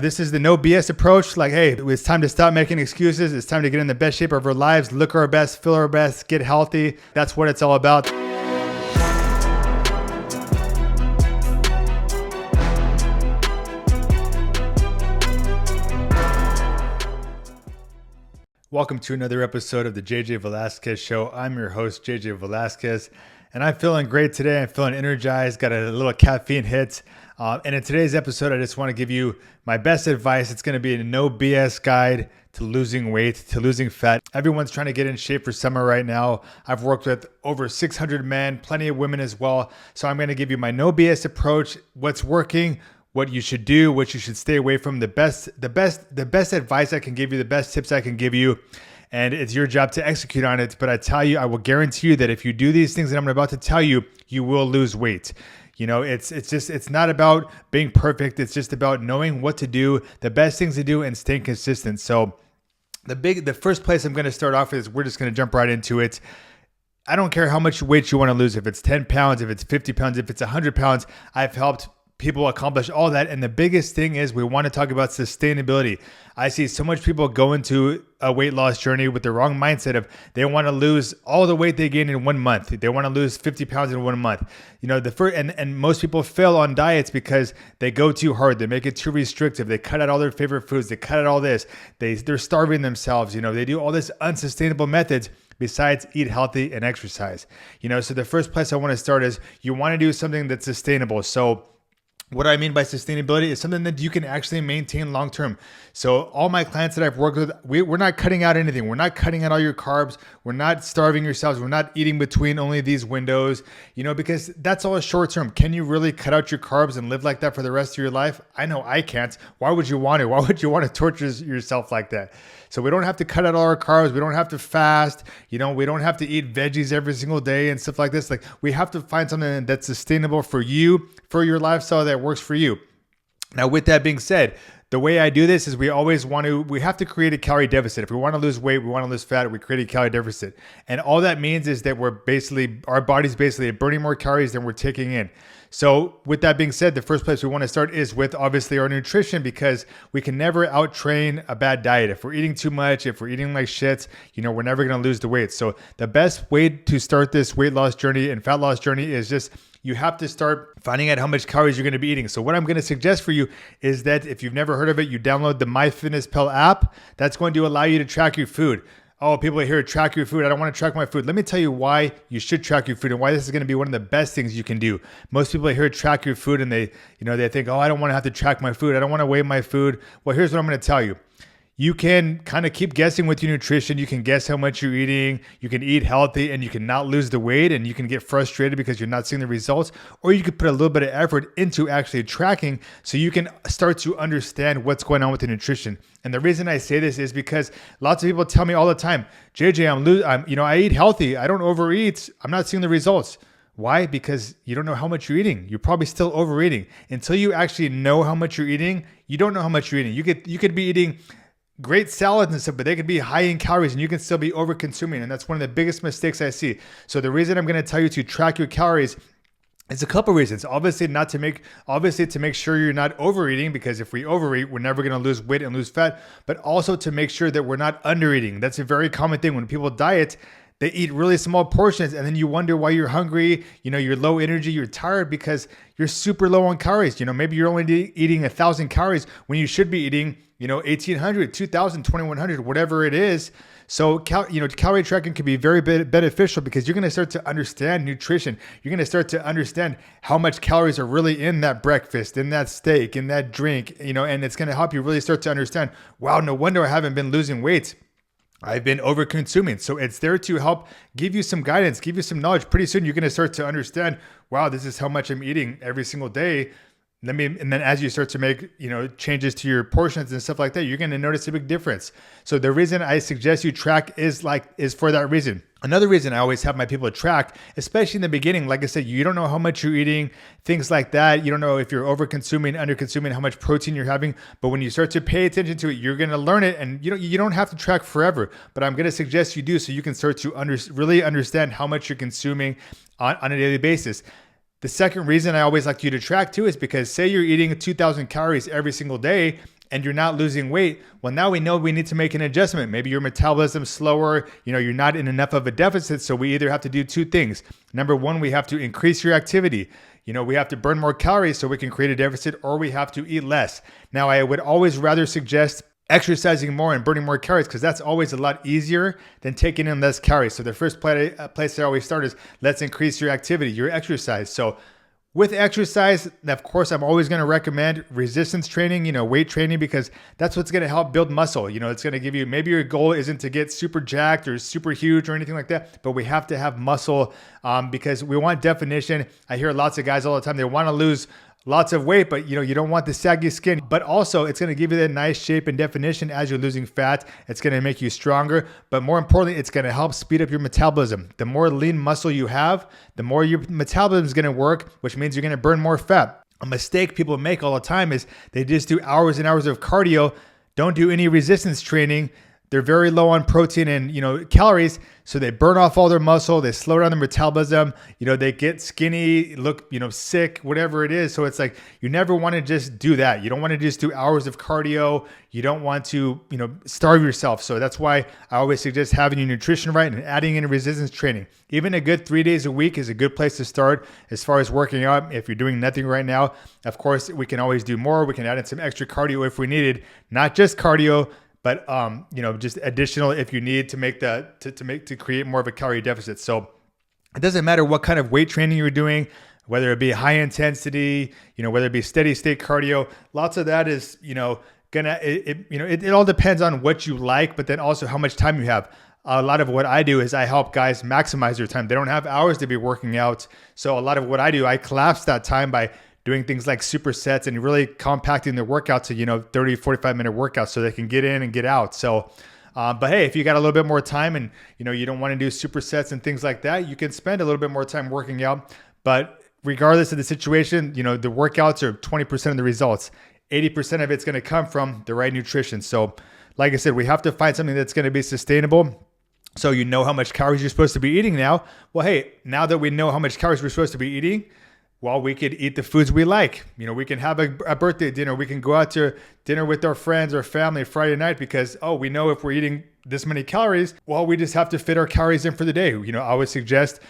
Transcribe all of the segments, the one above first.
This is the no BS approach. Like, hey, it's time to stop making excuses. It's time to get in the best shape of our lives, look our best, feel our best, get healthy. That's what it's all about. Welcome to another episode of the JJ Velasquez Show. I'm your host, JJ Velasquez, and I'm feeling great today. I'm feeling energized, got a little caffeine hit. And in today's episode, I just want to give you my best advice. It's going to be a no BS guide to losing weight, to losing fat. Everyone's trying to get in shape for summer right now. I've worked with over 600 men, plenty of women as well. So I'm going to give you my no BS approach, what's working, what you should do, what you should stay away from, the best advice I can give you, the best tips I can give you. And it's your job to execute on it. But I tell you, I will guarantee you that if you do these things that I'm about to tell you, you will lose weight. You know, it's not about being perfect. It's just about knowing what to do, the best things to do, and staying consistent. So the first place I'm going to start off is we're just going to jump right into it. I don't care how much weight you want to lose. If it's 10 pounds, if it's 50 pounds, if it's 100 pounds, I've helped people accomplish all that. And the biggest thing is we want to talk about sustainability. I see so much people go into a weight loss journey with the wrong mindset of they want to lose all the weight they gain in 1 month. They want to lose 50 pounds in 1 month. You know, and most people fail on diets because they go too hard. They make it too restrictive. They cut out all their favorite foods. They cut out all this. They're starving themselves. You know, they do all this unsustainable methods besides eat healthy and exercise. You know, so the first place I want to start is you want to do something that's sustainable. So what I mean by sustainability is something that you can actually maintain long term. So all my clients that I've worked with, we're not cutting out anything. We're not cutting out all your carbs. We're not starving yourselves. We're not eating between only these windows, you know, because that's all short term. Can you really cut out your carbs and live like that for the rest of your life? I know I can't. Why would you want to? Why would you want to torture yourself like that? So we don't have to cut out all our carbs. We don't have to fast. You know, we don't have to eat veggies every single day and stuff like this. Like we have to find something that's sustainable for you, for your lifestyle that works for you. Now, with that being said, the way I do this is we have to create a calorie deficit. If we want to lose weight, we want to lose fat, we create a calorie deficit. And all that means is that our body's basically burning more calories than we're taking in. So with that being said, the first place we want to start is with obviously our nutrition, because we can never out-train a bad diet. If we're eating too much, if we're eating like shit, you know, we're never going to lose the weight. So the best way to start this weight loss journey and fat loss journey is just you have to start finding out how much calories you're going to be eating. So what I'm going to suggest for you is that if you've never heard of it, you download the MyFitnessPal app. That's going to allow you to track your food. Oh, people are here to track your food. I don't want to track my food. Let me tell you why you should track your food and why this is going to be one of the best things you can do. Most people are here to track your food and they think, oh, I don't want to have to track my food. I don't want to weigh my food. Well, here's what I'm going to tell you. You can kind of keep guessing with your nutrition. You can guess how much you're eating. You can eat healthy and you can not lose the weight, and you can get frustrated because you're not seeing the results. Or you could put a little bit of effort into actually tracking so you can start to understand what's going on with the nutrition. And the reason I say this is because lots of people tell me all the time, JJ, I eat healthy. I don't overeat. I'm not seeing the results. Why? Because you don't know how much you're eating. You're probably still overeating. Until you actually know how much you're eating, you don't know how much you're eating. You could be eating great salads and stuff, but they could be high in calories and you can still be over consuming. And that's one of the biggest mistakes I see. So the reason I'm going to tell you to track your calories is a couple reasons. Obviously to make sure you're not overeating, because if we overeat, we're never going to lose weight and lose fat, but also to make sure that we're not undereating. That's a very common thing. When people diet, they eat really small portions and then you wonder why you're hungry. You know, you're low energy, you're tired because you're super low on calories. You know, maybe you're only eating 1,000 calories when you should be eating, 1,800, 2,000, 2,100, whatever it is. So, calorie tracking can be very beneficial because you're going to start to understand nutrition. You're going to start to understand how much calories are really in that breakfast, in that steak, in that drink, and it's going to help you really start to understand, wow, no wonder I haven't been losing weight. I've been over consuming. So it's there to help give you some guidance, give you some knowledge. Pretty soon you're going to start to understand, wow, this is how much I'm eating every single day. And then as you start to make, changes to your portions and stuff like that, you're going to notice a big difference. So the reason I suggest you track is for that reason. Another reason I always have my people track, especially in the beginning, like I said, you don't know how much you're eating, things like that. You don't know if you're over consuming, under consuming, how much protein you're having. But when you start to pay attention to it, you're going to learn it. And you don't have to track forever, but I'm going to suggest you do so you can start to really understand how much you're consuming on a daily basis. The second reason I always like you to track too is because say you're eating 2,000 calories every single day and you're not losing weight, well, now we know we need to make an adjustment. Maybe your metabolism's slower, you're not in enough of a deficit. So we either have to do two things. Number one, we have to increase your activity. We have to burn more calories so we can create a deficit, or we have to eat less. Now, I would always rather suggest exercising more and burning more calories, because that's always a lot easier than taking in less calories. So the first place I always start is let's increase your activity, your exercise. So with exercise, of course, I'm always going to recommend resistance training, weight training, because that's what's going to help build muscle. It's going to give you, maybe your goal isn't to get super jacked or super huge or anything like that, but we have to have muscle because we want definition. I hear lots of guys all the time, they want to lose lots of weight, but you don't want the saggy skin, but also it's going to give you that nice shape and definition as you're losing fat. It's going to make you stronger, but more importantly, it's going to help speed up your metabolism. The more lean muscle you have, the more your metabolism is going to work, which means you're going to burn more fat. A mistake people make all the time is they just do hours and hours of cardio, don't do any resistance training. They're very low on protein and, calories. So they burn off all their muscle. They slow down their metabolism. They get skinny, look, sick, whatever it is. So it's like, you never want to just do that. You don't want to just do hours of cardio. You don't want to, starve yourself. So that's why I always suggest having your nutrition right and adding in resistance training. Even a good 3 days a week is a good place to start as far as working out. If you're doing nothing right now, of course, we can always do more. We can add in some extra cardio if we needed, not just cardio, but just additional if you need to make to create more of a calorie deficit. So it doesn't matter what kind of weight training you're doing, whether it be high intensity, whether it be steady state cardio. Lots of that is it all depends on what you like, but then also how much time you have. A lot of what I do is I help guys maximize their time. They don't have hours to be working out, so a lot of what I do, I collapse that time by doing things like supersets and really compacting their workout to, 30, 45 minute workouts so they can get in and get out. So, but hey, if you got a little bit more time and, you don't want to do supersets and things like that, you can spend a little bit more time working out. But regardless of the situation, the workouts are 20% of the results. 80% of it's going to come from the right nutrition. So like I said, we have to find something that's going to be sustainable. So you know how much calories you're supposed to be eating now. Well, hey, now that we know how much calories we're supposed to be eating, well, we could eat the foods we like. We can have a birthday dinner. We can go out to dinner with our friends or family Friday night because, we know if we're eating this many calories, well, we just have to fit our calories in for the day. I would suggest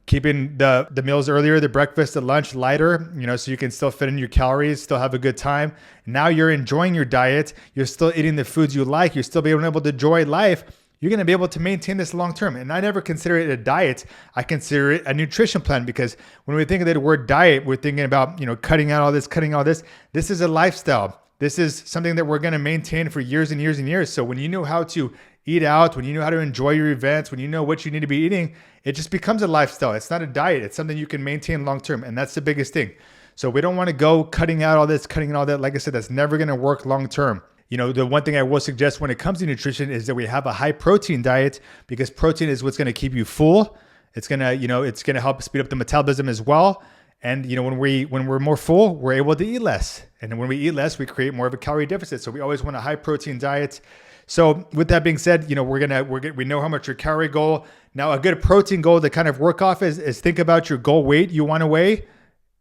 keeping the meals earlier, the breakfast, the lunch lighter, so you can still fit in your calories, still have a good time. Now you're enjoying your diet. You're still eating the foods you like. You're still being able to enjoy life. You're going to be able to maintain this long term. And I never consider it a diet. I consider it a nutrition plan, because when we think of the word diet, we're thinking about, cutting out all this, cutting all this. This is a lifestyle. This is something that we're going to maintain for years and years and years. So when you know how to eat out, when you know how to enjoy your events, when you know what you need to be eating, it just becomes a lifestyle. It's not a diet. It's something you can maintain long term. And that's the biggest thing. So we don't want to go cutting out all this, cutting all that. Like I said, that's never going to work long term. The one thing I will suggest when it comes to nutrition is that we have a high protein diet, because protein is what's going to keep you full. It's going to, it's going to help speed up the metabolism as well. And, when we're more full, we're able to eat less. And when we eat less, we create more of a calorie deficit. So we always want a high protein diet. So with that being said, we know how much your calorie goal. Now, a good protein goal to kind of work off is think about your goal weight you want to weigh,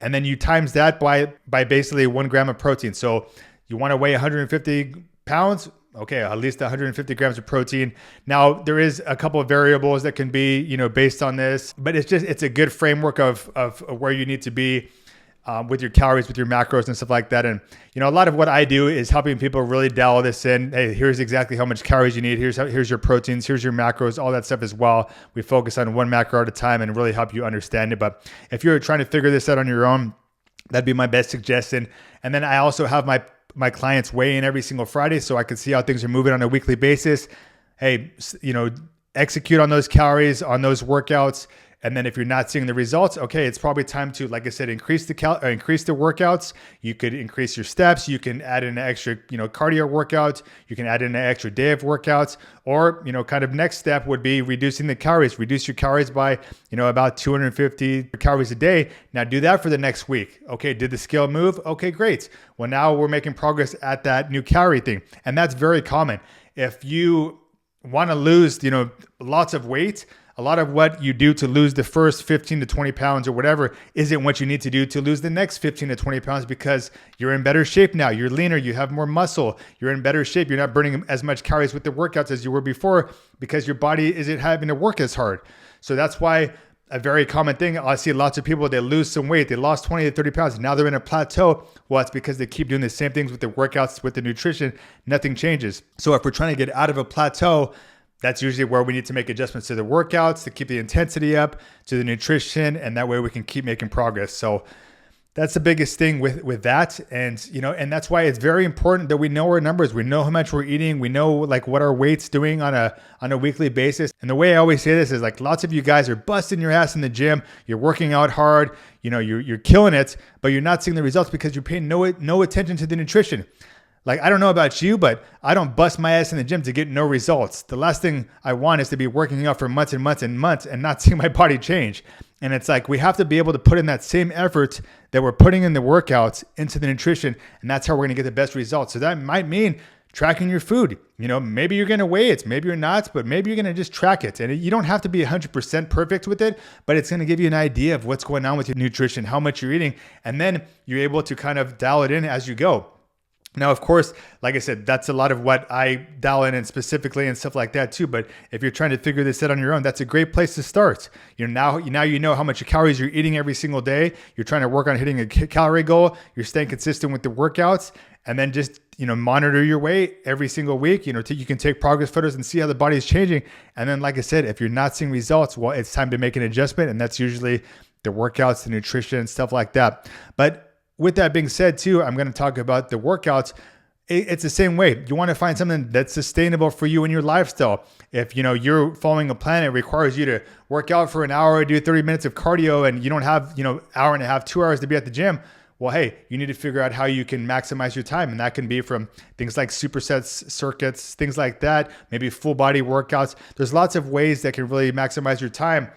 and then you times that by basically 1 gram of protein. So you want to weigh 150 pounds, okay, at least 150 grams of protein. Now, there is a couple of variables that can be, based on this, but it's a good framework of where you need to be with your calories, with your macros and stuff like that. And, a lot of what I do is helping people really dial this in. Hey, here's exactly how much calories you need. Here's your proteins, here's your macros, all that stuff as well. We focus on one macro at a time and really help you understand it. But if you're trying to figure this out on your own, that'd be my best suggestion. And then I also have my clients weigh in every single Friday so I can see how things are moving on a weekly basis. Hey, execute on those calories, on those workouts. And then if you're not seeing the results, okay, it's probably time to, like I said, increase the workouts. You could increase your steps. You can add in an extra, cardio workout. You can add in an extra day of workouts. Or, kind of next step would be reducing the calories. Reduce your calories by, about 250 calories a day. Now do that for the next week. Okay, did the scale move? Okay, great. Well, now we're making progress at that new calorie thing. And that's very common. If you want to lose, lots of weight, A lot of what you do to lose the first 15 to 20 pounds or whatever isn't what you need to do to lose the next 15 to 20 pounds, because you're in better shape now. You're leaner, you have more muscle, you're in better shape. You're not burning as much calories with the workouts as you were before because your body isn't having to work as hard. So that's why a very common thing, I see lots of people, they lose some weight, they lost 20 to 30 pounds, now they're in a plateau. Well, it's because they keep doing the same things with the workouts, with the nutrition, nothing changes. So if we're trying to get out of a plateau, that's usually where we need to make adjustments to the workouts to keep the intensity up, to the nutrition, and that way we can keep making progress. So that's the biggest thing with that. And, and that's why it's very important that we know our numbers. We know how much we're eating. We know like what our weight's doing on a weekly basis. And the way I always say this is like, lots of you guys are busting your ass in the gym. You're working out hard. You're killing it, but you're not seeing the results because you're paying no attention to the nutrition. Like, I don't know about you, but I don't bust my ass in the gym to get no results. The last thing I want is to be working out for months and months and months and not seeing my body change. And it's like, we have to be able to put in that same effort that we're putting in the workouts into the nutrition. And that's how we're going to get the best results. So that might mean tracking your food. Maybe you're going to weigh it, maybe you're not, but maybe you're going to just track it. And you don't have to be 100% perfect with it, but it's going to give you an idea of what's going on with your nutrition, how much you're eating. And then you're able to kind of dial it in as you go. Now, of course, like I said, that's a lot of what I dial in and specifically and stuff like that too. But if you're trying to figure this out on your own, that's a great place to start. Now you know how much calories you're eating every single day. You're trying to work on hitting a calorie goal. You're staying consistent with the workouts, and then just monitor your weight every single week. You can take progress photos and see how the body is changing. And then, like I said, if you're not seeing results, well, it's time to make an adjustment, and that's usually the workouts, the nutrition, stuff like that. But with that being said too, I'm going to talk about the workouts. It's the same way. You want to find something that's sustainable for you and your lifestyle. If you're following a plan, it requires you to work out for an hour, do 30 minutes of cardio, and you don't have hour and a half, 2 hours to be at the gym. Well, hey, you need to figure out how you can maximize your time. And that can be from things like supersets, circuits, things like that, maybe full body workouts. There's lots of ways that can really maximize your time.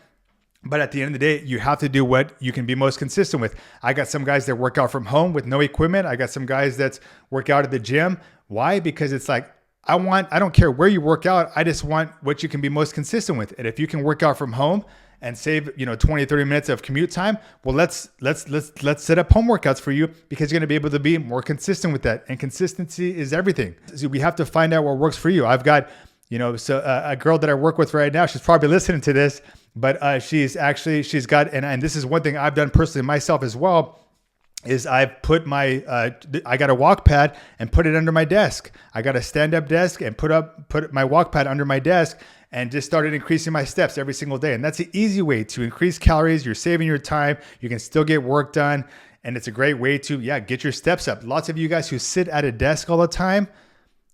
But at the end of the day, you have to do what you can be most consistent with. I got some guys that work out from home with no equipment. I got some guys that work out at the gym. Why? Because it's like, I don't care where you work out. I just want what you can be most consistent with. And if you can work out from home and save 20, 30 minutes of commute time, well, let's set up home workouts for you, because you're going to be able to be more consistent with that. And consistency is everything. So we have to find out what works for you. I've got a girl that I work with right now. She's probably listening to this. But she's got, and this is one thing I've done personally myself as well, is I've put I got a walk pad and put it under my desk. I got a stand-up desk and put my walk pad under my desk and just started increasing my steps every single day. And that's an easy way to increase calories. You're saving your time. You can still get work done. And it's a great way to, get your steps up. Lots of you guys who sit at a desk all the time,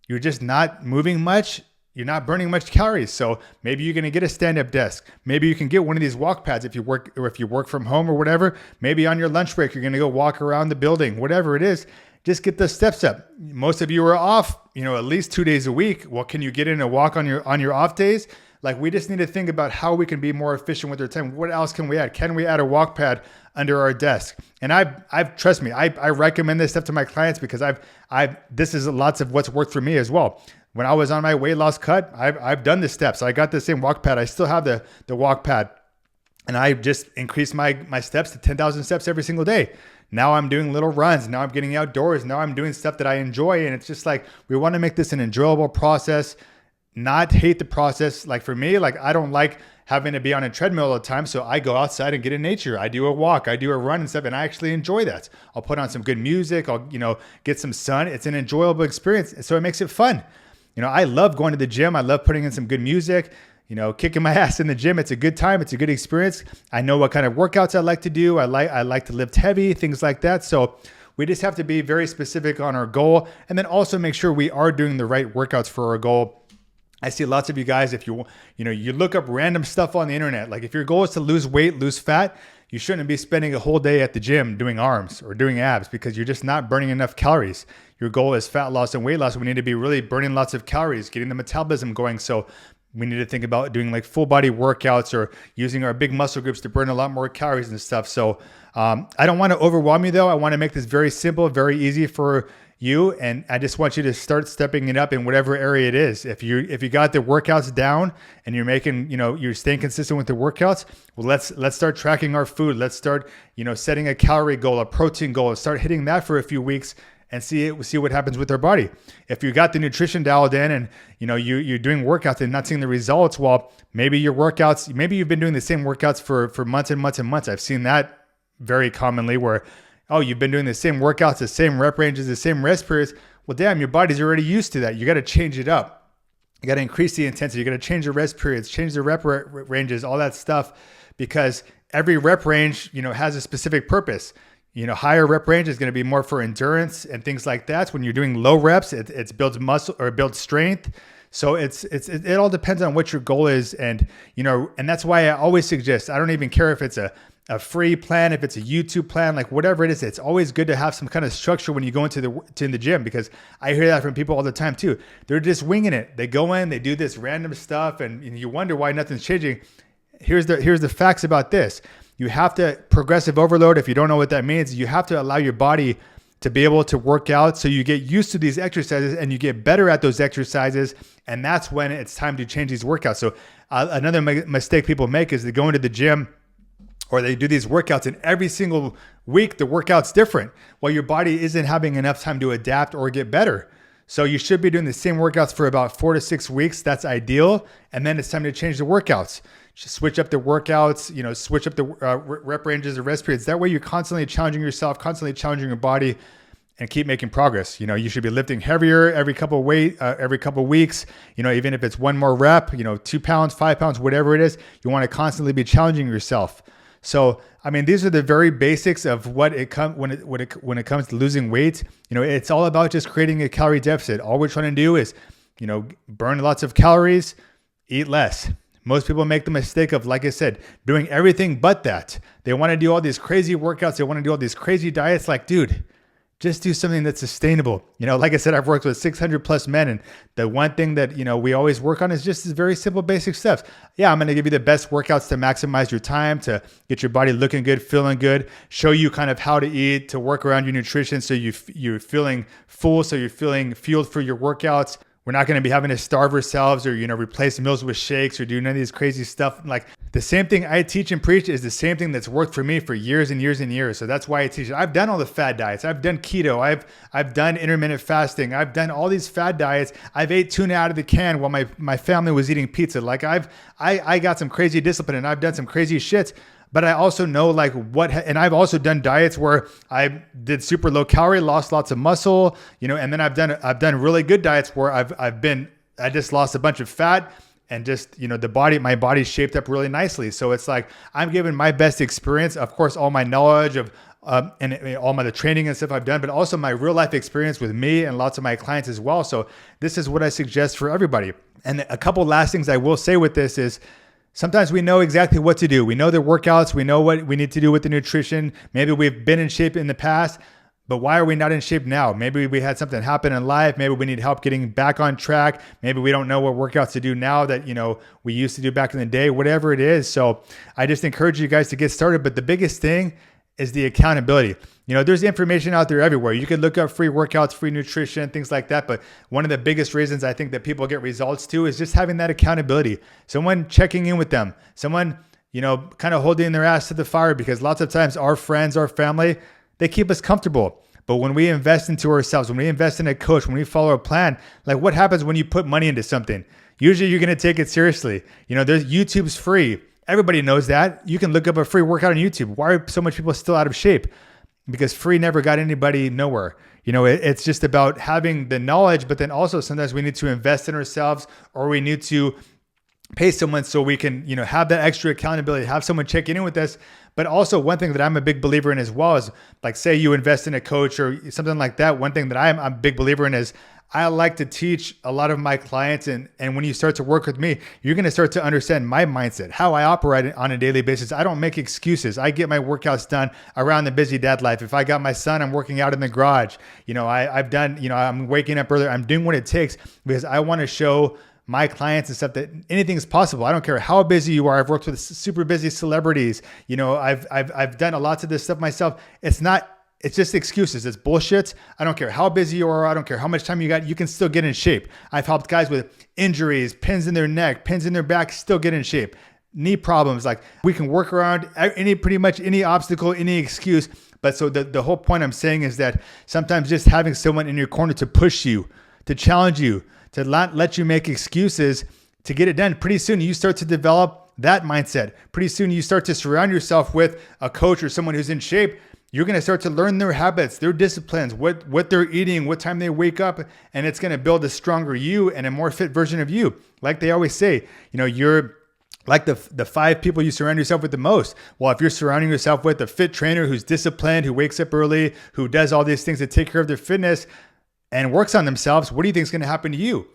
you're just not moving much. You're not burning much calories. So maybe you're going to get a stand-up desk. Maybe you can get one of these walk pads if you work from home or whatever. Maybe on your lunch break, you're going to go walk around the building, whatever it is. Just get the steps up. Most of you are off, at least 2 days a week. Well, can you get in a walk on your off days? Like, we just need to think about how we can be more efficient with our time. What else can we add? Can we add a walk pad under our desk? And I've trust me, I recommend this stuff to my clients because this is lots of what's worked for me as well. When I was on my weight loss cut, I've done the steps. I got the same walk pad. I still have the walk pad. And I just increased my steps to 10,000 steps every single day. Now I'm doing little runs. Now I'm getting outdoors. Now I'm doing stuff that I enjoy. And it's just like, we want to make this an enjoyable process, not hate the process. Like for me, I don't like having to be on a treadmill all the time. So I go outside and get in nature. I do a walk, I do a run and stuff. And I actually enjoy that. I'll put on some good music. I'll, get some sun. It's an enjoyable experience. So it makes it fun. I love going to the gym. I love putting in some good music, kicking my ass in the gym. It's a good time. It's a good experience. I know what kind of workouts I like to do. I like to lift heavy, things like that. So we just have to be very specific on our goal, and then also make sure we are doing the right workouts for our goal. I see lots of you guys, if you look up random stuff on the internet, like if your goal is to lose weight, lose fat, you shouldn't be spending a whole day at the gym doing arms or doing abs because you're just not burning enough calories. Your goal is fat loss and weight loss. We need to be really burning lots of calories, getting the metabolism going. So we need to think about doing like full body workouts or using our big muscle groups to burn a lot more calories and stuff. So I don't want to overwhelm you though. I want to make this very simple, very easy for you, and I just want you to start stepping it up in whatever area it is. If you got the workouts down and you're making, you're staying consistent with the workouts, well, let's start tracking our food. Let's start, setting a calorie goal, a protein goal, and start hitting that for a few weeks and see what happens with our body. If you got the nutrition dialed in and you're doing workouts and not seeing the results, well, maybe you've been doing the same workouts for months and months and months. I've seen that very commonly where, oh, you've been doing the same workouts, the same rep ranges, the same rest periods. Well, damn, your body's already used to that. You got to change it up. You got to increase the intensity. You got to change the rest periods, change the rep ranges, all that stuff, because every rep range, has a specific purpose. Higher rep range is going to be more for endurance and things like that. When you're doing low reps, it builds muscle or builds strength. So it all depends on what your goal is. And, and that's why I always suggest, I don't even care if it's a free plan, if it's a YouTube plan, like whatever it is, it's always good to have some kind of structure when you go into the gym, because I hear that from people all the time too. They're just winging it. They go in, they do this random stuff, and you wonder why nothing's changing. Here's the facts about this. You have to progressive overload. If you don't know what that means, you have to allow your body to be able to work out so you get used to these exercises and you get better at those exercises. And that's when it's time to change these workouts. So another mistake people make is they go into the gym or they do these workouts and every single week the workout's different. Well, your body isn't having enough time to adapt or get better. So you should be doing the same workouts for about 4 to 6 weeks. That's ideal. And then it's time to change the workouts. Just switch up the workouts, switch up the rep ranges or rest periods. That way you're constantly challenging yourself, constantly challenging your body, and keep making progress. You should be lifting heavier every couple of weeks, even if it's one more rep, 2 pounds, 5 pounds, whatever it is, you want to constantly be challenging yourself. So, these are the very basics of when it comes to losing weight. It's all about just creating a calorie deficit. All we're trying to do is, burn lots of calories, eat less. Most people make the mistake of, like I said, doing everything but that. They want to do all these crazy workouts. They want to do all these crazy diets. Like, dude, just do something that's sustainable. Like I said, I've worked with 600 plus men. And the one thing that, we always work on is just this very simple, basic steps. Yeah, I'm going to give you the best workouts to maximize your time, to get your body looking good, feeling good, show you kind of how to eat, to work around your nutrition. So you're feeling full. So you're feeling fueled for your workouts. We're not going to be having to starve ourselves or, replace meals with shakes or do none of these crazy stuff. Like the same thing I teach and preach is the same thing that's worked for me for years and years and years. So that's why I teach it. I've done all the fad diets. I've done keto. I've done intermittent fasting. I've done all these fad diets. I've ate tuna out of the can while my family was eating pizza. Like I got some crazy discipline and I've done some crazy shits. But I also know and I've also done diets where I did super low calorie, lost lots of muscle, and then I've done really good diets where I just lost a bunch of fat and just, my body's shaped up really nicely. So it's like, I'm giving my best experience, of course, all my knowledge of, and all the training and stuff I've done, but also my real life experience with me and lots of my clients as well. So this is what I suggest for everybody. And a couple last things I will say with this is, sometimes we know exactly what to do. We know the workouts. We know what we need to do with the nutrition. Maybe we've been in shape in the past, but why are we not in shape now? Maybe we had something happen in life. Maybe we need help getting back on track. Maybe we don't know what workouts to do now that, we used to do back in the day, whatever it is. So I just encourage you guys to get started. But the biggest thing is the accountability. There's information out there everywhere. You can look up free workouts, free nutrition, things like that. But one of the biggest reasons I think that people get results too is just having that accountability. Someone checking in with them, someone, kind of holding their ass to the fire, because lots of times our friends, our family, they keep us comfortable. But when we invest into ourselves, when we invest in a coach, when we follow a plan, like what happens when you put money into something? Usually you're going to take it seriously. YouTube's free. Everybody knows that. You can look up a free workout on YouTube. Why are so much people still out of shape? Because free never got anybody nowhere. It's just about having the knowledge, but then also sometimes we need to invest in ourselves, or we need to pay someone so we can, have that extra accountability, have someone checking in with us. But also one thing that I'm a big believer in as well is, like, say you invest in a coach or something like that. One thing that I'm a big believer in is I like to teach a lot of my clients. And when you start to work with me, you're going to start to understand my mindset, how I operate on a daily basis. I don't make excuses. I get my workouts done around the busy dad life. If I got my son, I'm working out in the garage. I've done, I'm waking up earlier. I'm doing what it takes because I want to show my clients and stuff that anything is possible. I don't care how busy you are. I've worked with super busy celebrities. I've done lots of this stuff myself. It's not It's just excuses. It's bullshit. I don't care how busy you are. I don't care how much time you got. You can still get in shape. I've helped guys with injuries, pins in their neck, pins in their back, still get in shape. Knee problems. Like, we can work around pretty much any obstacle, any excuse. But so the whole point I'm saying is that sometimes just having someone in your corner to push you, to challenge you, to not let you make excuses, to get it done. Pretty soon you start to develop that mindset. Pretty soon you start to surround yourself with a coach or someone who's in shape. You're going to start to learn their habits, their disciplines, what they're eating, what time they wake up, and it's going to build a stronger you and a more fit version of you. Like they always say, you're like the 5 people you surround yourself with the most. Well, if you're surrounding yourself with a fit trainer who's disciplined, who wakes up early, who does all these things to take care of their fitness and works on themselves, what do you think is going to happen to you?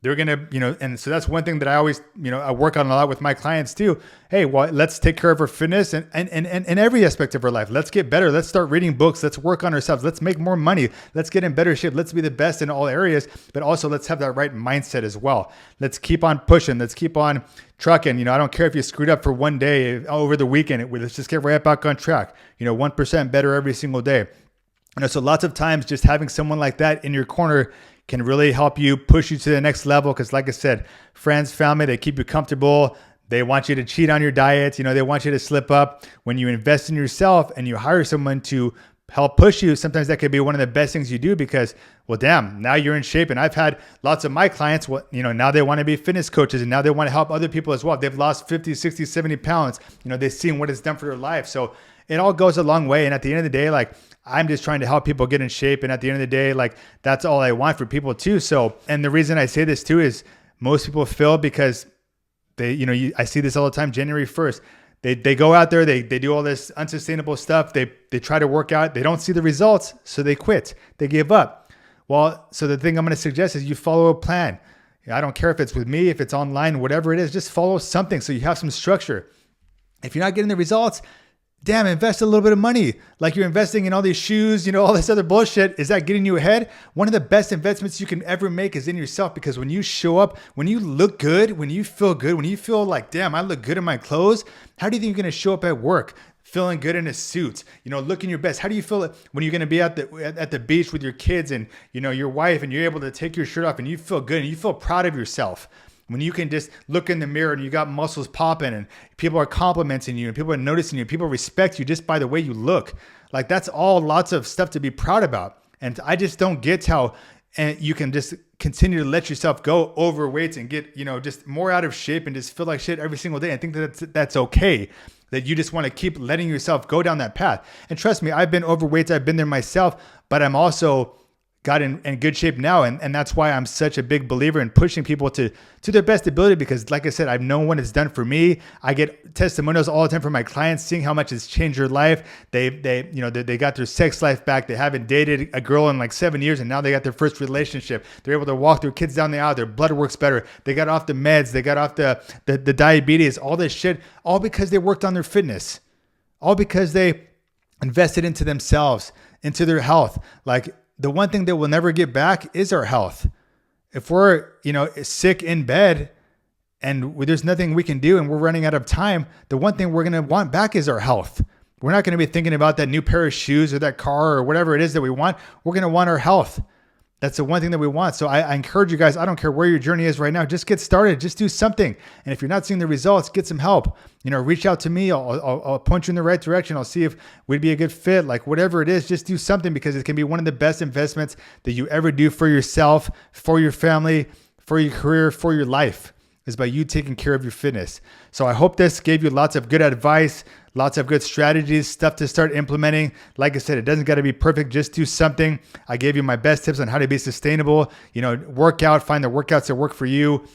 They're going to, and so that's one thing that I always, I work on a lot with my clients too. Hey, well, let's take care of our fitness and every aspect of our life. Let's get better. Let's start reading books. Let's work on ourselves. Let's make more money. Let's get in better shape. Let's be the best in all areas, but also let's have that right mindset as well. Let's keep on pushing. Let's keep on trucking. I don't care if you screwed up for one day over the weekend. Let's just get right back on track. 1% better every single day. So lots of times just having someone like that in your corner can really help you push you to the next level. Because like I said, friends, family, they keep you comfortable. They want you to cheat on your diet. They want you to slip up. When you invest in yourself and you hire someone to help push you, sometimes that could be one of the best things you do because, well, damn, now you're in shape. And I've had lots of my clients, now they want to be fitness coaches and now they want to help other people as well. They've lost 50, 60, 70 pounds. They've seen what it's done for their life. So it all goes a long way. And at the end of the day, like, I'm just trying to help people get in shape. And at the end of the day, like, that's all I want for people too. So, and the reason I say this too is most people fail because they, I see this all the time. January 1st, they go out there, they do all this unsustainable stuff. They try to work out. They don't see the results. So they quit. They give up. Well, so the thing I'm going to suggest is you follow a plan. I don't care if it's with me, if it's online, whatever it is, just follow something so you have some structure. If you're not getting the results, damn, invest a little bit of money. Like you're investing in all these shoes, all this other bullshit. Is that getting you ahead? One of the best investments you can ever make is in yourself, because when you show up, when you look good, when you feel good, when you feel like, damn, I look good in my clothes, how do you think you're going to show up at work? Feeling good in a suit, looking your best. How do you feel when you're going to be at the beach with your kids and, your wife, and you're able to take your shirt off and you feel good and you feel proud of yourself? When you can just look in the mirror and you got muscles popping and people are complimenting you and people are noticing you, people respect you just by the way you look. Like, that's all lots of stuff to be proud about. And I just don't get how you can just continue to let yourself go overweight and get, just more out of shape and just feel like shit every single day. I think that's okay, that you just want to keep letting yourself go down that path. And trust me, I've been overweight. I've been there myself, but I'm also got in good shape now. And that's why I'm such a big believer in pushing people to their best ability, because like I said, I've known what it's done for me. I get testimonials all the time from my clients, seeing how much it's changed their life. They got their sex life back. They haven't dated a girl in like 7 years, and now they got their first relationship. They're able to walk their kids down the aisle. Their blood works better. They got off the meds. They got off the diabetes, all this shit, all because they worked on their fitness, all because they invested into themselves, into their health. Like, the one thing that we'll never get back is our health. If we're, sick in bed and there's nothing we can do and we're running out of time, the one thing we're going to want back is our health. We're not going to be thinking about that new pair of shoes or that car or whatever it is that we want. We're going to want our health. That's the one thing that we want. So I encourage you guys, I don't care where your journey is right now, just get started, just do something. And if you're not seeing the results, get some help. Reach out to me. I'll point you in the right direction. I'll see if we'd be a good fit. Like, whatever it is, just do something, because it can be one of the best investments that you ever do for yourself, for your family, for your career, for your life, is by you taking care of your fitness. So I hope this gave you lots of good advice, lots of good strategies, stuff to start implementing. Like I said, it doesn't got to be perfect. Just do something. I gave you my best tips on how to be sustainable. Work out, find the workouts that work for you.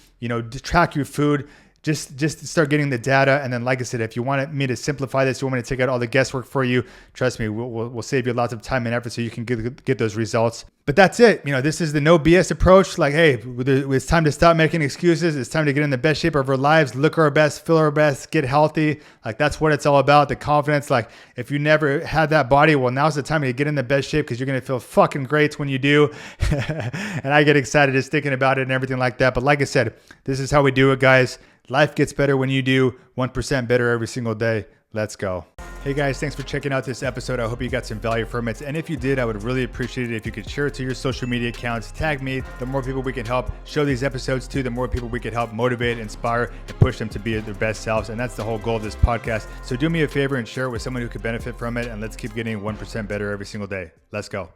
Track your food. Just start getting the data. And then, like I said, if you want me to simplify this, you want me to take out all the guesswork for you, trust me, we'll save you lots of time and effort so you can get those results. But that's it. This is the no BS approach. Like, hey, it's time to stop making excuses. It's time to get in the best shape of our lives, look our best, feel our best, get healthy. Like, that's what it's all about. The confidence. Like, if you never had that body, well, now's the time to get in the best shape, because you're going to feel fucking great when you do. And I get excited just thinking about it and everything like that. But like I said, this is how we do it, guys. Life gets better when you do 1% better every single day. Let's go. Hey guys, thanks for checking out this episode. I hope you got some value from it. And if you did, I would really appreciate it if you could share it to your social media accounts, tag me. The more people we can help show these episodes to, the more people we can help motivate, inspire, and push them to be their best selves. And that's the whole goal of this podcast. So do me a favor and share it with someone who could benefit from it. And let's keep getting 1% better every single day. Let's go.